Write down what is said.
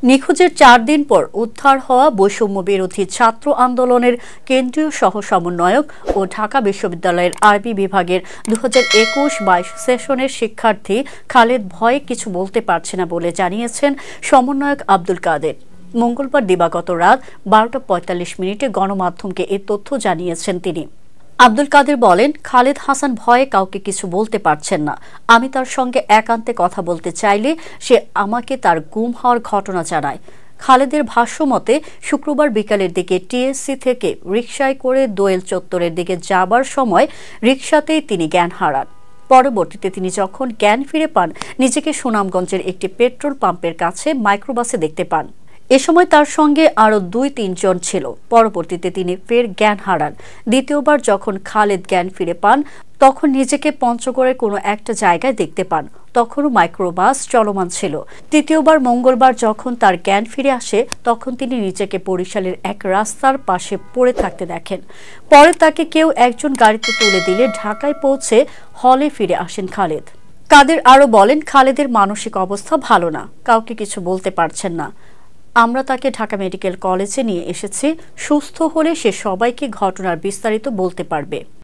নিখোঁজের ৪ দিন পর উদ্ধার হওয়া বৈষম্য বিরোধী ছাত্র আন্দোলনের কেন্দ্রীয় সহ সমন্বয়ক ও ঢাকা বিশ্ববিদ্যালয়ের আরবি বিভাগের 2021-22 সেশনের শিক্ষার্থী খালেদ ভয়ে কিছু বলতে পারছে না বলে জানিয়েছেন সমন্বয়ক আব্দুল কাদের। মঙ্গলবার দিবাগত রাত 12টা 45 মিনিটে গণমাধ্যমকে এ তথ্য জানিয়েছেন তিনি। আব্দুল কাদের বলেন, খালেদ হাসান ভয়ে কাউকে কিছু বলতে পারছেন না। আমি তার সঙ্গে একান্তে কথা বলতে চাইলে সে আমাকে তার গুম হওয়ার ঘটনা জানায়। খালেদের ভাষ্যমতে শুক্রবার বিকালের দিকে টিএসসি থেকে রিকশায় করে দোয়েল চত্বরের দিকে যাবার সময় রিকশাতেই তিনি জ্ঞান হারান। পরবর্তীতে তিনি যখন জ্ঞান ফিরে পান, নিজেকে সুনামগঞ্জের একটি পেট্রোল পাম্পের কাছে মাইক্রোবাসে দেখতে পান। এ সময় তার সঙ্গে আরও 2-3 জন ছিল। পরবর্তীতে তিনি ফের জ্ঞান হারান। দ্বিতীয়বার যখন খালেদ জ্ঞান ফিরে পান, তখন নিজেকে পঞ্চগড়ের কোনো একটা জায়গায় দেখতে পান। তখনও মাইক্রোবাস চলমান ছিল। তৃতীয়বার মঙ্গলবার যখন তার জ্ঞান ফিরে আসে, তখন তিনি নিজেকে বরিশালের এক রাস্তার পাশে পড়ে থাকতে দেখেন। পরে তাকে কেউ একজন গাড়িতে তুলে দিলে ঢাকায় পৌঁছে হলে ফিরে আসেন খালেদ। কাদের আরও বলেন, খালেদের মানসিক অবস্থা ভালো না, কাউকে কিছু বলতে পারছেন না। আমরা তাকে ঢাকা মেডিকেল কলেজে নিয়ে এসেছি। সুস্থ হলে সে সবাইকে ঘটনার বিস্তারিত বলতে পারবে।